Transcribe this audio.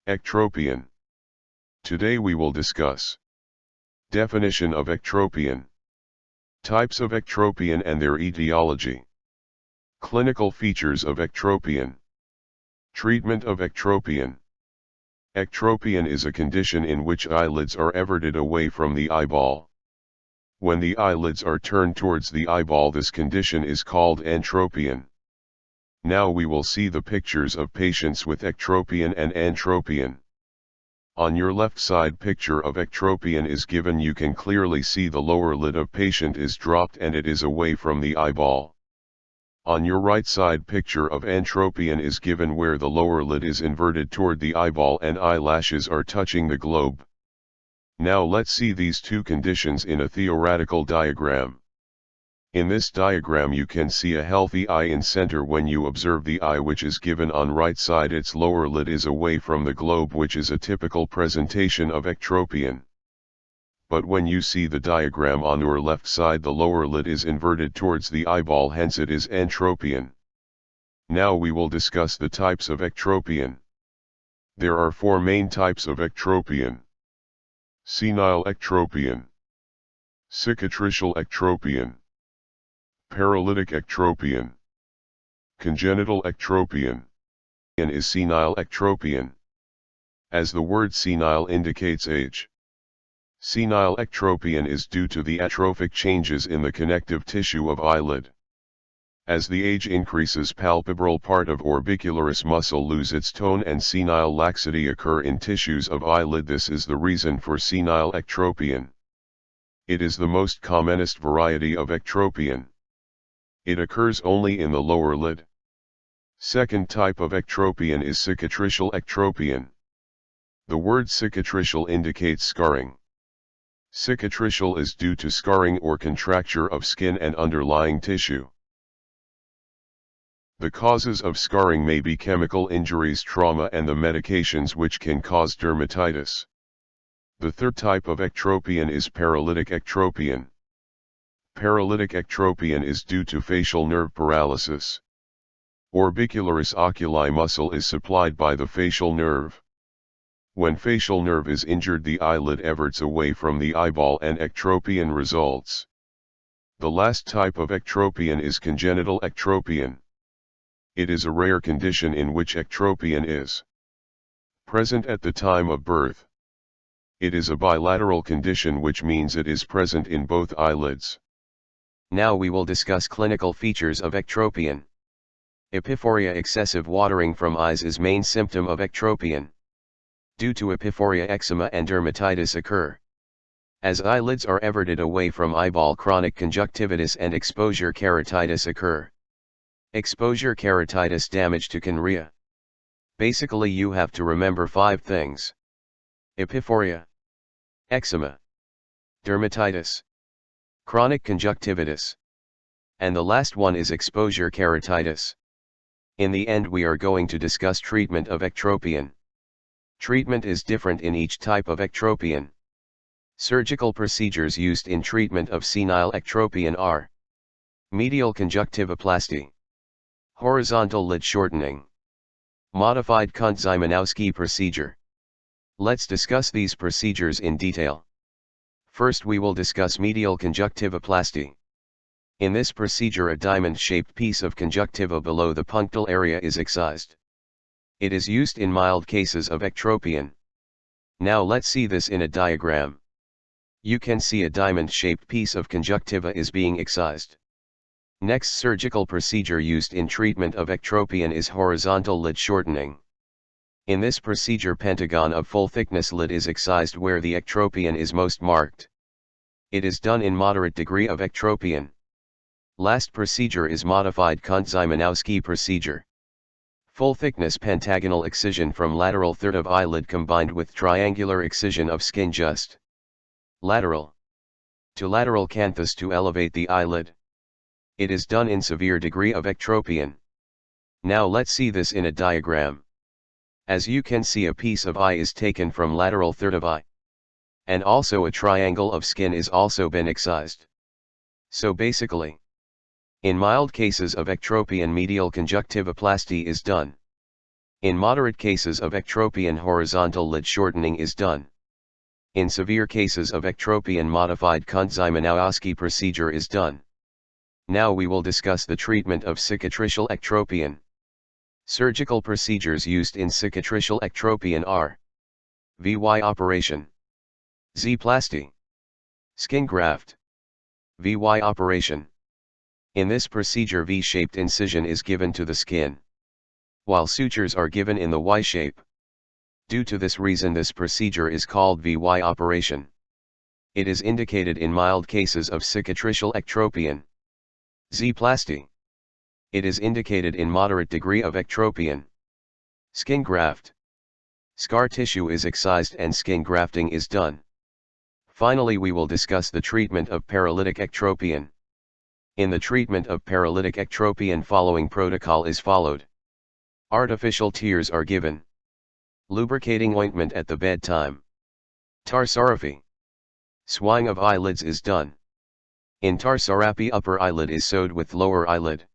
Ectropion. Today we will discuss definition of ectropion, types of ectropion and their etiology, clinical features of ectropion, treatment of ectropion. Ectropion is a condition in which eyelids are everted away from the eyeball. When the eyelids are turned towards the eyeball, this condition is called entropion. Now we will see the pictures of patients with ectropion and entropion. On your left side picture of ectropion is given. You can clearly see the lower lid of patient is dropped and it is away from the eyeball. On your right side picture of entropion is given, where the lower lid is inverted toward the eyeball and eyelashes are touching the globe. Now let's see these two conditions in a theoretical diagram. In this diagram you can see a healthy eye in center. When you observe the eye which is given on right side, its lower lid is away from the globe, which is a typical presentation of ectropion. But when you see the diagram on your left side, the lower lid is inverted towards the eyeball, hence it is entropion. Now we will discuss the types of ectropion. There are four main types of ectropion: senile ectropion, cicatricial ectropion, paralytic ectropion, congenital ectropion. And is senile ectropion. As the word senile indicates age. Senile ectropion is due to the atrophic changes in the connective tissue of eyelid. As the age increases, palpebral part of orbicularis muscle lose its tone and senile laxity occur in tissues of eyelid. This is the reason for senile ectropion. It is the most commonest variety of ectropion. It occurs only in the lower lid. Second type of ectropion is cicatricial ectropion. The word cicatricial indicates scarring. Cicatricial is due to scarring or contracture of skin and underlying tissue. The causes of scarring may be chemical injuries, trauma, and the medications which can cause dermatitis. The third type of ectropion is paralytic ectropion. Paralytic ectropion is due to facial nerve paralysis. Orbicularis oculi muscle is supplied by the facial nerve. When facial nerve is injured, the eyelid everts away from the eyeball and ectropion results. The last type of ectropion is congenital ectropion. It is a rare condition in which ectropion is present at the time of birth. It is a bilateral condition, which means it is present in both eyelids. Now we will discuss clinical features of ectropion. Epiphoria, excessive watering from eyes, is main symptom of ectropion. Due to epiphoria, eczema and dermatitis occur. As eyelids are everted away from eyeball, chronic conjunctivitis and exposure keratitis occur. Exposure keratitis, damage to cornea. Basically you have to remember 5 things: epiphoria, eczema, dermatitis, chronic conjunctivitis, and the last one is exposure keratitis. In the end we are going to discuss treatment of ectropion. Treatment is different in each type of ectropion. Surgical procedures used in treatment of senile ectropion are medial conjunctivoplasty, horizontal lid shortening, modified Kunt-Szymanowski procedure. Let's discuss these procedures in detail. First we will discuss medial conjunctivoplasty. In this procedure a diamond-shaped piece of conjunctiva below the punctal area is excised. It is used in mild cases of ectropion. Now let's see this in a diagram. You can see a diamond-shaped piece of conjunctiva is being excised. Next surgical procedure used in treatment of ectropion is horizontal lid shortening. In this procedure pentagon of full thickness lid is excised where the ectropion is most marked. It is done in moderate degree of ectropion. Last procedure is modified Kunt-Szymanowski procedure. Full thickness pentagonal excision from lateral third of eyelid combined with triangular excision of skin just lateral to lateral canthus to elevate the eyelid. It is done in severe degree of ectropion. Now let's see this in a diagram. As you can see, a piece of eye is taken from lateral third of eye. And also a triangle of skin is also been excised. So basically, in mild cases of ectropion medial conjunctivoplasty is done. In moderate cases of ectropion, horizontal lid shortening is done. In severe cases of ectropion, modified Kunt-Szymanowski procedure is done. Now we will discuss the treatment of cicatricial ectropion. Surgical procedures used in cicatricial ectropion are VY operation, Z-plasty, skin graft, VY operation. In this procedure, V-shaped incision is given to the skin, while sutures are given in the Y shape. Due to this reason, this procedure is called VY operation. It is indicated in mild cases of cicatricial ectropion. Z-plasty. It is indicated in moderate degree of ectropion. Skin graft. Scar tissue is excised and skin grafting is done. Finally, we will discuss the treatment of paralytic ectropion. In the treatment of paralytic ectropion, following protocol is followed. Artificial tears are given. Lubricating ointment at the bedtime. Tarsorrhaphy. Swelling of eyelids is done. In tarsorrhapy, upper eyelid is sewed with lower eyelid.